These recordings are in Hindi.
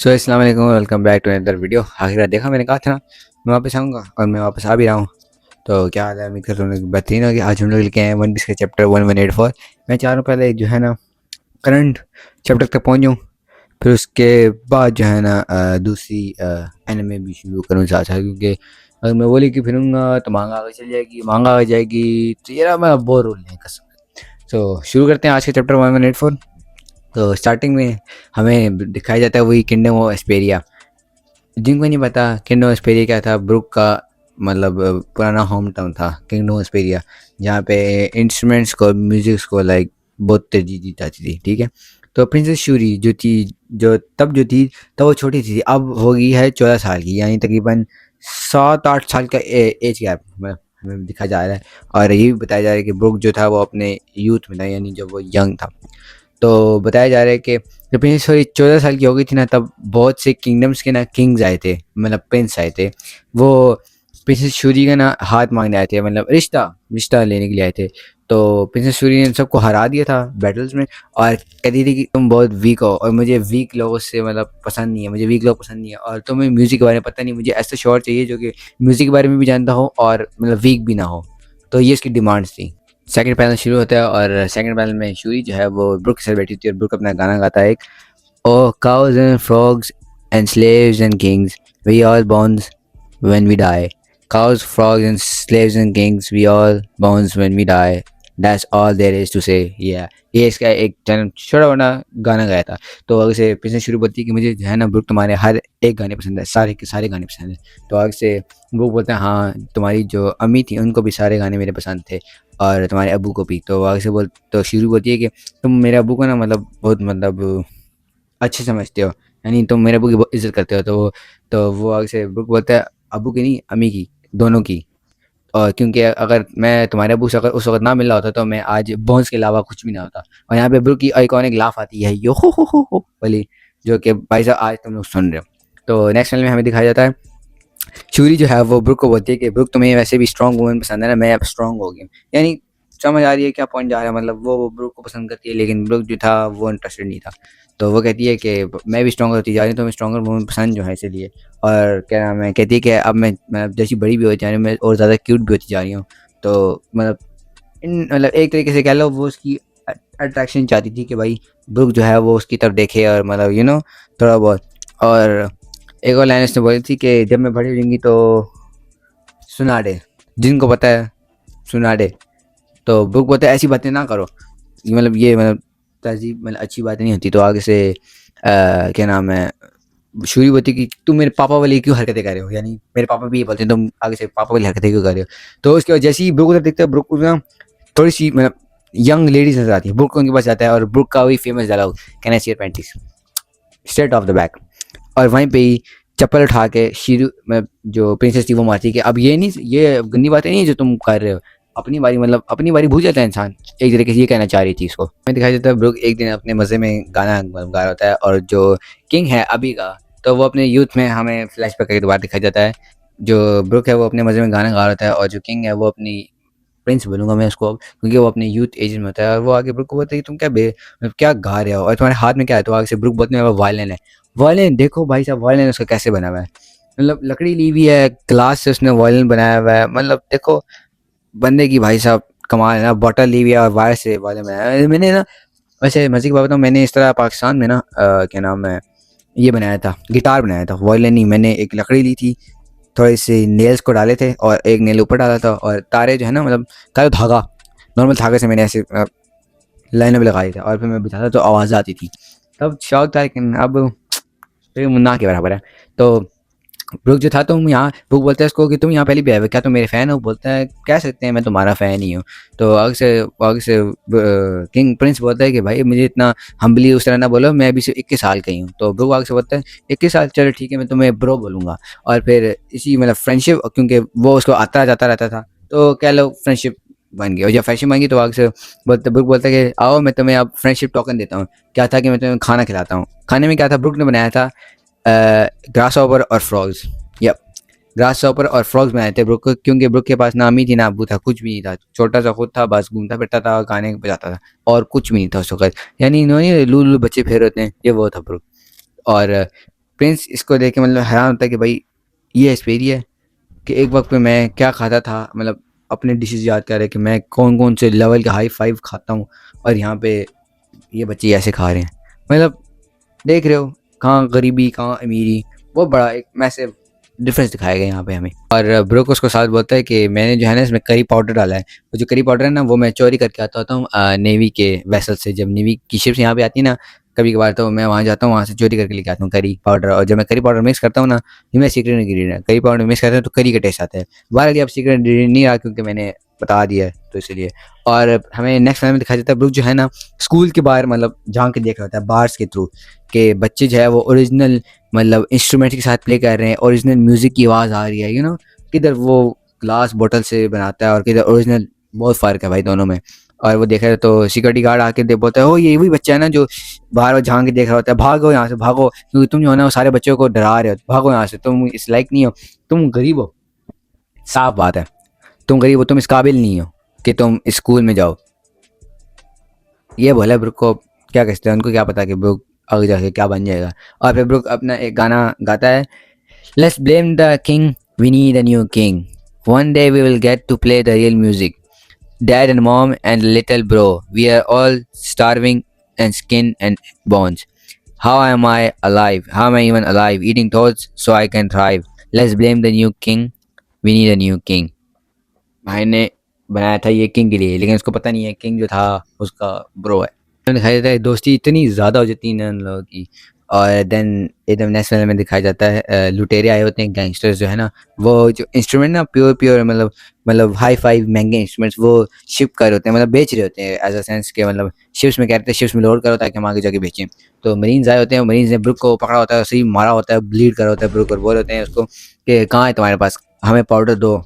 सो अस्सलाम वालेकुम, welcome back to another video. आखिर देखा, मैंने कहा था ना मैं वापस आऊँगा और मैं वापस आ भी रहा हूँ। तो क्या हाल है? उम्मीद करता हूँ बेहतरीन होगी। आज हम लोग लेके आए हैं वन पीस के चैप्टर 1184। मैं चाह रहा हूँ पहले जो है ना करंट चैप्टर तक पहुँच जाऊँ, फिर उसके बाद जो है ना दूसरी एनिमे भी शुरू करूँ साथ साथ, क्योंकि अगर मैं वो लेके फिरूँगा तो मांगा आगे चल जाएगी, मांगा आ जाएगी, तो ये मैं बोर हो नहीं कसम। तो शुरू करते हैं आज के चैप्टर 1184। तो स्टार्टिंग में हमें दिखाया जाता है वही किंगडम ऑफ एस्पेरिया। जिनको नहीं पता किंगडम ऑफ एस्पेरिया क्या था, ब्रुक का मतलब पुराना होम टाउन था किंगडम ऑफ एस्पेरिया, जहाँ पे इंस्ट्रूमेंट्स को, म्यूजिक्स को लाइक बहुत तेजी दी जाती थी। ठीक है, तो प्रिंसेस शूरी जो थी, जो थी तब वो छोटी थी, अब हो गई है 14 साल की, यानी तकरीबन 7-8 साल का एज गैप हमें दिखा जा रहा है। और ये भी बताया जा रहा है कि ब्रुक जो था वो अपने यूथ में था, यानी जब वो यंग था। तो बताया जा रहा है कि जब प्रिंस सॉरी 14 साल की हो गई थी ना, तब बहुत से किंगडम्स के ना किंग्स आए थे, मतलब प्रिंस आए थे। वो प्रिंसेस शूरी का ना हाथ मांगने आए थे, मतलब रिश्ता रिश्ता लेने के लिए आए थे। तो प्रिंसेस शूरी ने सबको हरा दिया था बैटल्स में, और कहती थी कि तुम बहुत वीक हो और मुझे वीक लोगों से मतलब पसंद नहीं है, मुझे वीक लोग पसंद नहीं है, और तुम्हें म्यूज़िक के बारे में पता नहीं, मुझे ऐसा शोर चाहिए जो कि म्यूज़िक के बारे में भी जानता हो और मतलब वीक भी ना हो। तो ये इसकी डिमांड्स थी। सेकंड पैनल शुरू होता है और सेकंड पैनल में शूरी जो है वो ब्रुक के साथ बैठी थी और ब्रुक अपना गाना गाता है एक, oh cows and frogs and slaves and kings, we all bounce when we die. Cows, frogs and slaves and kings, we all bounce when we die. That's all there is to say. Yeah. ये इसका एक जन्म छोटा मोटा गाना गाया था। तो आगे से पिछले शुरू बोलती है कि मुझे जो है ना ब्रुक तुम्हारे हर एक गाने पसंद है, सारे के सारे गाने पसंद है। तो आगे से ब्रुक बोलता है हाँ, तुम्हारी जो अम्मी थी उनको भी सारे गाने मेरे पसंद थे और तुम्हारे अब्बू को भी। तो आगे से तो शुरू बोलती है कि तुम मेरे अब्बू को ना मतलब बहुत मतलब अच्छे समझते हो, यानी तुम मेरे अब्बू की बहुत इज्जत करते हो। तो वो आगे से ब्रुक बोलता है अब्बू की नहीं, अम्मी की, दोनों की। और क्योंकि अगर मैं तुम्हारे अब्बू से अगर उस वक़्त ना मिल रहा होता तो मैं आज बोन्स के अलावा कुछ भी ना होता। और यहाँ पे ब्रुक की आइकॉनिक लाफ़ आती है, यो हो वाली, जो कि भाई साहब आज तुम लोग सुन रहे हो। तो नेक्स्ट चैनल में हमें दिखाया जाता है शूरी जो है वो ब्रुक को बोलती है कि ब्रुक तुम्हें वैसे भी स्ट्रॉन्ग वुमन पसंद है ना, मैं अब स्ट्रॉन्ग हो गई हूँ। यानी समझ आ रही है क्या पॉइंट जा रहा है, मतलब वो ब्रुक को पसंद करती है लेकिन ब्रुक जो था वो इंटरेस्टेड नहीं था। तो वो कहती है कि मैं भी स्ट्रॉन्गर होती जा रही हूँ, तो मैं स्ट्रॉन्गर वुमन पसंद जो है इसलिए। और क्या नाम है, कहती है कि अब मैं जैसी बड़ी भी होती जा रही हूँ मैं और ज़्यादा क्यूट भी होती जा रही हूँ। तो मतलब एक तरीके से कह लो वो उसकी अट्रैक्शन चाहती थी कि भाई ब्रुक जो है वो उसकी तरफ देखे और मतलब थोड़ा बहुत। और एक और लाइन उसने बोली थी कि जब मैं बड़ी हो जाऊंगी तो सुना दे, जिनको पता है सुना दे। तो ब्रुक बोलता है ऐसी बातें ना करो, ये मतलब तहज़ीब मतलब अच्छी बातें नहीं होती। तो आगे से क्या नाम है, शूरी बोलती है कि तुम मेरे पापा वाली क्यों हरकतें कर रहे हो, यानी मेरे पापा भी ये बोलते हैं, तुम आगे से पापा वाली हरकतें क्यों कर रहे हो। तो उसके बाद जैसे ही ब्रुक उधर देखता है, ब्रुक को ना थोड़ी सी मतलब यंग लेडीज नजर आती है, ब्रुक उनके पास जाता है और ब्रुक का वही famous dialogue, can I see your panties straight off the back. और वहीं पे ही चप्पल उठा के शीरू में जो प्रिंसेस थी वो मारती है कि अब ये नहीं, ये गंदी बातें नहीं है जो तुम कर रहे हो, अपनी बारी मतलब अपनी बारी भूल जाता है इंसान, एक तरीके से ये कहना चाह रही थी इसको। मैं दिखाई देता है ब्रुक एक दिन अपने मज़े में गाना गा रहा होता है, और जो किंग है अभी का, तो वो अपने यूथ में हमें फ्लैशबैक के बाद दिखाई जाता है। जो ब्रुक है वो अपने मज़े में गाना गा रहा होता है और जो किंग है वो अपनी प्रिंस बोलूँगा मैं उसको अब, क्योंकि वो अपने यूथ एज में होता है। और वो आगे ब्रुक को बोलता है कि तुम मतलब क्या गा रहे हो और तुम्हारे हाथ में क्या है। तो आगे से ब्रुक बोलते हैं वो वायलिन है। वायलिन देखो भाई साहब, वायलिन उसका कैसे बना हुआ है, मतलब लकड़ी ली हुई है, ग्लास से उसने वायलिन बनाया हुआ है, मतलब देखो बंदे की भाई साहब कमाल है ना। बॉटल ली हुई है और वायर से वायलिन बनाया है। मैंने ना वैसे मज़े की बात बताऊँ, मैंने इस तरह पाकिस्तान में ना क्या नाम है, ये बनाया था, गिटार बनाया था, वायलिन नहीं। मैंने एक लकड़ी ली थी, थोड़े से नेल्स को डाले थे और एक नेल ऊपर डाला था, और तारे जो है ना मतलब तारे धागा, नॉर्मल धागे से मैंने ऐसे लाइनों में लगाई थी और फिर मैं बजाता तो आवाज़ आती थी। तब शौक था, लेकिन अब तो ये मुन्ना के बराबर है। तो ब्रुक जो था, तुम यहाँ ब्रुक बोलता है इसको कि तुम यहाँ पहले भी आए हो, क्या तुम मेरे फ़ैन हो। बोलता है कह सकते हैं, मैं तुम्हारा फ़ैन ही हूँ। तो आगे से किंग प्रिंस बोलता है कि भाई मुझे इतना हम्बली उस तरह ना बोलो, मैं अभी सिर्फ 21 साल का ही हूँ। तो ब्रुक आगे से बोलता है 21 साल, चलो ठीक है मैं तुम्हें ब्रो बोलूँगा। और फिर इसी मतलब फ्रेंडशिप, क्योंकि वो उसको आता जाता रहता था, तो कह लो फ्रेंडशिप बन गई। और जब फ्रेंडशिप बन गई तो आगे से ब्रुक बोलता है कि आओ मैं तुम्हें अब फ्रेंडशिप टोकन देता हूँ। क्या था कि मैं तुम्हें खाना खिलाता हूँ। खाने में क्या था, ब्रुक ने बनाया था ग्रास हॉपर और फ्रॉग्स। यप, ग्रास हॉपर और फ्रॉग्स बनाए थे ब्रुक को, क्योंकि ब्रुक के पास ना अम्मी थी ना अब्बू था, कुछ भी नहीं था, छोटा सा खुद था, बस घूमता फिरता था, गाने बजाता था और कुछ भी नहीं था उस वक्त। यानी इन्होंने लूलू बच्चे फेर होते हैं, ये वो था ब्रुक। और प्रिंस इसको देख के मतलब हैरान होता है कि भाई ये एस्पेरी है कि एक वक्त पे मैं क्या खाता था, मतलब अपने डिशेस याद कर रहे कि मैं कौन कौन से लेवल के हाई फाइव खाता हूँ और यहाँ पे ये बच्चे ऐसे खा रहे हैं। मतलब देख रहे हो कहाँ गरीबी कहाँ अमीरी, वो बड़ा एक मैसिव डिफरेंस दिखाया गया यहाँ पे हमें। और ब्रोक उसको साथ बोलता है कि मैंने जो है ना इसमें करी पाउडर डाला है, वो जो करी पाउडर है ना वो मैं चोरी करके आता होता हूँ नेवी के वेसल से। जब नेवी की शिप्स यहाँ पे आती है ना कभी कभार, तो मैं वहाँ जाता हूँ, वहाँ से चोरी करके लेके आता हूँ करी पाउडर। और जब मैं करी पाउडर मिक्स करता हूँ ना, ये मैं सीक्रेट इंग्रीडिएंट है, करी पाउडर मिक्स करता हूँ तो करी का टेस्ट आता है। बाहर अब सीक्रेट इंग्रीडिएंट नहीं रहा क्योंकि मैंने बता दिया है तो इसलिए। और हमें नेक्स्ट फिल्म में दिखाया जाता है ब्रुक जो है ना स्कूल के बाहर मतलब झांक के देख रहा होता है बार्स के थ्रू के बच्चे जो है वो ओरिजिनल मतलब इंस्ट्रूमेंट के साथ प्ले कर रहे हैं, ओरिजिनल म्यूजिक की आवाज़ आ रही है, किधर वो ग्लास बोतल से बनाता है और किधर ओरिजिनल। बहुत फ़र्क है भाई दोनों में। और वो देखा तो सिक्योरिटी गार्ड आके दे बोलता है ओ ये वही बच्चा है ना जो बाहर झांक के देख रहा होता है, भागो यहाँ से भागो क्योंकि तुम जो है ना वो सारे बच्चों को डरा रहे हो, भागो यहाँ से, तुम इस लायक नहीं हो, तुम गरीब हो, साफ बात है, तुम गरीब हो, तुम इस काबिल नहीं हो कि तुम स्कूल में जाओ। ये बोला ब्रुक को, क्या कहते हैं उनको क्या पता कि ब्रुक आगे जाके क्या बन जाएगा। और फिर ब्रुक अपना एक गाना गाता है, let's blame the king, we need a new king, one day we will get to play the real music, dad and mom and little bro, we are all starving and skin and bones, how am I alive, how am I even alive, eating toads so I can thrive, let's blame the new king, we need a new king। भाई ने बनाया था ये किंग के लिए, लेकिन उसको पता नहीं है किंग जो था उसका ब्रो है। दिखाई देता है दोस्ती इतनी ज़्यादा हो जाती है ना उन लोगों की। और देन एकदम नेक्स्ट वाले में दिखाया जाता है लुटेरे आए होते हैं, गैंगस्टर्स जो है ना वो जो इंस्ट्रूमेंट ना प्योर मतलब हाई फाई महंगे इंस्ट्रूमेंट्स वो शिप कर रहे होते हैं, मतलब बेच रहे होते हैं एज अ सेंस के, मतलब शिप्स में कहते हैं शिप्स में लोड करो ताकि हम आगे जाके बेचें। तो मरीन्स आए होते हैं, मरीन्स ने ब्रुक को पकड़ा होता है, सही मारा होता है, ब्लीड करा होता है ब्रुक, और बोल होते हैं उसको कि कहाँ है तुम्हारे पास, हमें पाउडर दो।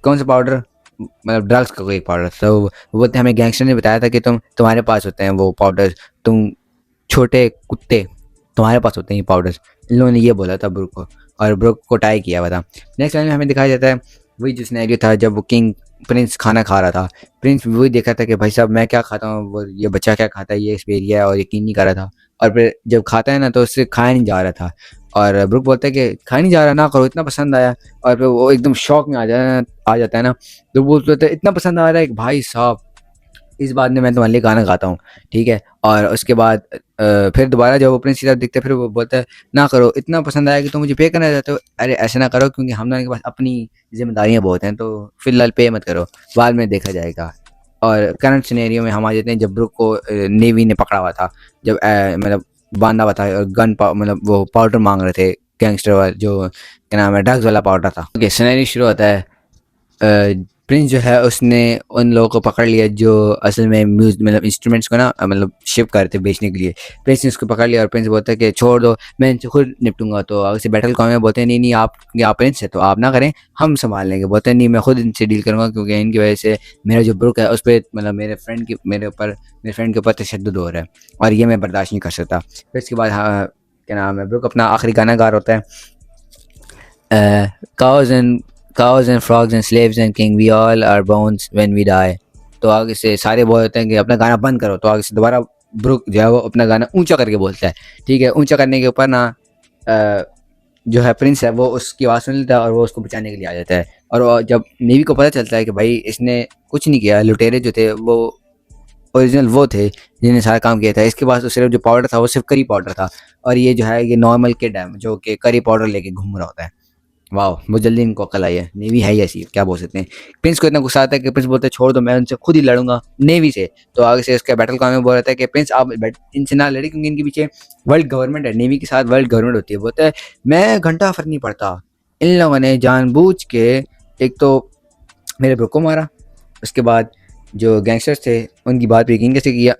कौन सा पाउडर, मतलब ड्रग्स का कोई पाउडर। तो वो बोलते हैं हमें गैंगस्टर ने बताया था कि तुम्हारे पास होते हैं वो पाउडर, तुम छोटे कुत्ते, तुम्हारे पास होते हैं ये पाउडर। इन लोगों ने ये बोला था ब्रुक को और ब्रुक को टाई किया हुआ था। नेक्स्ट लाइन में हमें दिखाया जाता है वही जो सिनेरियो था जब वो किंग प्रिंस खाना खा रहा था। प्रिंस वही देखा था कि भाई साहब मैं क्या खाता हूँ, वो ये बच्चा क्या खाता है, ये एक्सपेरिया है, और यकीन नहीं कर रहा था। और फिर जब खाता है ना तो उससे खाया नहीं जा रहा था। और ब्रुक बोलता है कि खाया नहीं जा रहा, ना करो, इतना पसंद आया। और फिर वो एकदम शौक में आ जाता है ना, तो वो बोलता है इतना पसंद आ रहा है कि भाई साहब इस बात में मैं तुम्हारे लिए गाना गाता हूँ, ठीक है। और उसके बाद फिर दोबारा जब वो प्रिंस की तरफ दिखता है फिर वो बोलता है ना करो, इतना पसंद आया कि तुम मुझे पे करना चाहते हो, अरे ऐसे ना करो क्योंकि हम दोनों के पास अपनी जिम्मेदारियाँ बहुत हैं, तो फिलहाल पे मत करो, बाद में देखा जाएगा। और करंट सिनेरियो में हम आ जाते हैं जब ब्रुक को नेवी ने पकड़ा हुआ था, जब मतलब बांधा हुआ था और मतलब वो पाउडर मांग रहे थे गैंगस्टर वाला, जो क्या नाम है ड्रग्स वाला पाउडर था। ओके सिनेरियो शुरू होता है। प्रिंस जो है उसने उन लोगों को पकड़ लिया जो असल में मतलब इंस्ट्रूमेंट्स को ना मतलब शिप करते बेचने के लिए। प्रिंस ने उसको पकड़ लिया और प्रिंस बोलता है कि छोड़ दो मैं इनसे खुद निपटूंगा। तो अगर से बैटल कॉम में बोलते हैं नहीं नहीं आप प्रिंस है तो आप ना करें, हम संभाल लेंगे। बोलते हैं नहीं मैं खुद इनसे डील करूँगा क्योंकि इनकी वजह से मेरा जो ब्रुक है उस पर मतलब मेरे फ्रेंड के ऊपर तशद्दुद हो रहा है और ये मैं बर्दाश्त नहीं कर सकता। फिर इसके बाद हाँ क्या नाम है ब्रुक अपना आखिरी गाना गा रहा होता है, cows and frogs and slaves and king we all are bones when we die। तो आगे से सारे बोल होते हैं कि अपना गाना बंद करो, तो आगे से दोबारा ब्रुक जो है वो अपना गाना ऊंचा करके बोलता है, ठीक है। ऊंचा करने के ऊपर ना जो है प्रिंस है वो उसकी आवाज़ सुन लेता है और वो उसको बचाने के लिए आ जाता है। और जब नेवी को पता चलता है कि भाई इसने कुछ नहीं किया, लुटेरे जो थे वो ओरिजिनल वो थे जिन्हें सारा काम किया था, इसके पास तो सिर्फ जो पाउडर था वो सिर्फ करी पाउडर था और ये जो है ये नॉर्मल किड है जो कि करी पाउडर लेके घूम रहा होता है। वाह बहुत जल्दी इनको अकल आई है, नेवी है ही ऐसी, क्या बोल सकते हैं। प्रिंस को इतना गुस्सा आता है कि प्रिंस बोलता है छोड़ दो मैं उनसे खुद ही लड़ूंगा नेवी से। तो आगे से इसका बैटल कॉम में बोल रहा है कि प्रिंस आप इनसे ना लड़े क्योंकि इनके पीछे वर्ल्ड गवर्नमेंट है, नेवी के साथ वर्ल्ड गवर्नमेंट होती है। बोलता है मैं घंटा फर्क नहीं पड़ता, इन लोगों ने जानबूझ के एक तो मेरे ब्रो को मारा, उसके बाद जो गैंगस्टर्स थे उनकी बात पे यकीन कैसे किया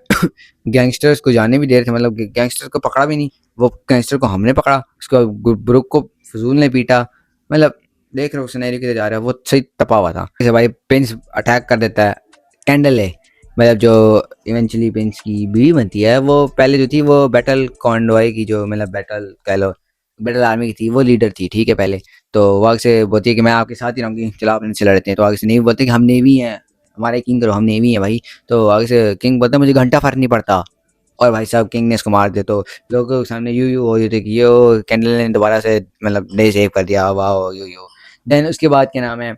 गैंगस्टर्स को जाने भी दे रहे थे, मतलब गैंगस्टर को पकड़ा भी नहीं, वो गैंगस्टर को हमने पकड़ा, उसके बाद ब्रुक को फजूल ने पीटा। मतलब देख रहे हो सिनेरियो किधर जा रहा है, वो सही तपा हुआ था। जैसे भाई प्रिंस अटैक कर देता है, कैंडल है मतलब जो इवेंचुअली प्रिंस की बीवी बनती है, वो पहले जो थी वो बैटल कॉन्वॉय की जो मतलब बैटल कह लो बैटल आर्मी की थी, वो लीडर थी, ठीक है पहले। तो वो आगे से बोलती है कि मैं आपके साथ ही रहूँगी, चलो आप इनसे लड़ते हैं। तो आगे से नेवी बोलते हैं कि हम नेवी हैं, हमारे किंग करो, हम नेवी हैं भाई। तो आगे से किंग बोलता है मुझे घंटा फर्क नहीं पड़ता, और भाई साहब किंग ने इसको मार दिया, तो लोगों के सामने यू हो रही थी कि यो कैंडल ने दोबारा से मतलब डे सेव कर दिया, वाह यू। देन उसके बाद क्या नाम है,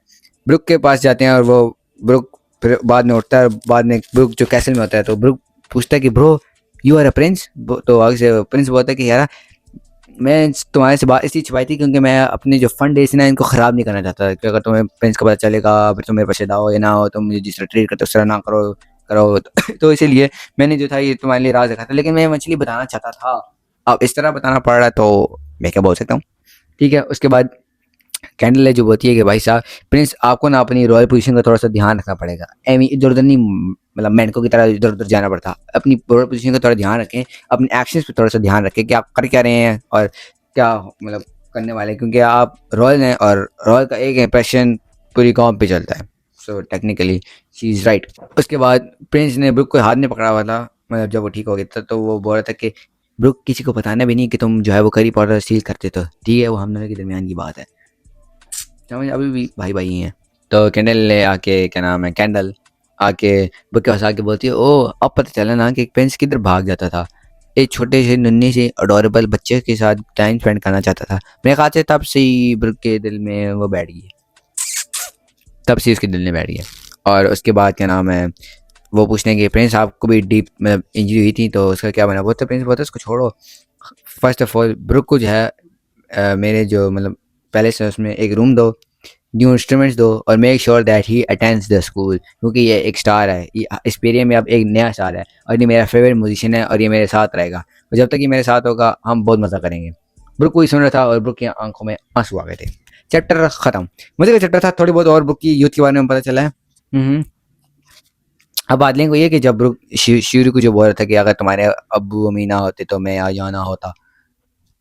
ब्रुक के पास जाते हैं और वो ब्रुक फिर बाद में उठता है, बाद में ब्रुक जो कैसल में होता है, तो ब्रुक पूछता है कि bro you are a prince, तो आगे से प्रिंस बोलता है कि यार मैं तुम्हारे से बात इसलिए छुपाई थी क्योंकि मैं अपने जो फंड है ना इनको ख़राब नहीं करना चाहता कि अगर तुम्हें प्रिंस का पता चलेगा फिर तुम मेरे पास आओ या ना हो, तुम मुझे जिस तरह ट्रीट करते हो उस तरह ना करो करो तो इसीलिए मैंने जो था ये तुम्हारे लिए राज रखा था, लेकिन मैं मछली बताना चाहता था, अब इस तरह बताना पड़ रहा है तो मैं क्या बोल सकता हूँ। ठीक है, उसके बाद कैंडल है जो बोलती है कि भाई साहब प्रिंस आपको ना अपनी रॉयल पोजीशन का थोड़ा सा ध्यान रखना पड़ेगा, एमी इधर उधर नहीं मतलब मेंढकों की तरह इधर उधर जाना पड़ता, अपनी रॉयल पोजीशन का थोड़ा ध्यान रखें, अपने एक्शंस पे थोड़ा सा ध्यान रखें कि आप कर क्या रहे हैं और क्या मतलब करने वाले हैं, क्योंकि आप रॉयल हैं और रॉयल का एक इंप्रेशन पूरी कॉम पे चलता है। So technically she is right. उसके बाद प्रिंस ने ब्रुक को हाथ में पकड़ा हुआ था, मतलब जब वो ठीक हो गया था तो वो बोल रहा था कि ब्रुक किसी को बताना भी नहीं कि तुम जो है वो करी पाउडर स्टील करते, तो ठीक है वो हम दोनों के दरमियान की बात है, समझ, अभी भी भाई भाई ही हैं। तो कैंडल ने आके क्या नाम है कैंडल आके बुक के पास आके बोलती है, ओ अब पता चला ना कि प्रिंस किधर भाग जाता था, एक छोटे से नन्हे से अडोरेबल बच्चे के साथ टाइम स्पेंड करना चाहता था, मेरे ख्याल से तब से ही ब्रुक के दिल में वो बैठ गई, तब से उसके दिल में बैठ गया। और उसके बाद क्या नाम है वो पूछने के प्रिंस आपको भी डीप मतलब इंजरी हुई थी तो उसका क्या बना, वो तो प्रिंस बोलता है उसको छोड़ो, फर्स्ट ऑफ ऑल ब्रुक को जो है मेरे जो मतलब पैलेस है उसमें एक रूम दो, न्यू इंस्ट्रूमेंट्स दो और make sure that he attends the school, क्योंकि ये एक स्टार है, ये एक्सपीरियंस में अब एक नया स्टार है और ये मेरा फेवरेट म्यूजिशियन है और ये मेरे साथ रहेगा और जब तक ये मेरे साथ होगा हम बहुत मज़ा करेंगे। ब्रुक कोई सुन रहा था और ब्रुक की आंखों में आंसू आ गए थे। चैप्टर खत्म। मुझे का चैप्टर था, थोड़ी बहुत और ब्रुक की यूथ के बारे में पता चला है। अब बादलिंग को ये कि जब ब्रुक शिवरी को जो बोल रहा था कि अगर तुम्हारे अब्बू अम्मी ना होते तो मैं आज ना होता,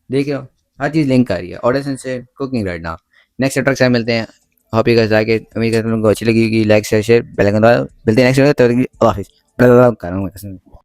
देख रहे हो हर चीज़ लिंक कर रही है, ऑडिशन से cooking right now. Next chapter से मिलते हैं, hope you guys like it, उम्मीद करता हूँ तुमको अच्छी लगी, लाइक शेयर बेल आइकन दबाओ, मिलते हैं नेक्स्ट वीडियो, तब तक के लिए अल्लाह हाफिज़। कर रहा हूँ मैं कसम।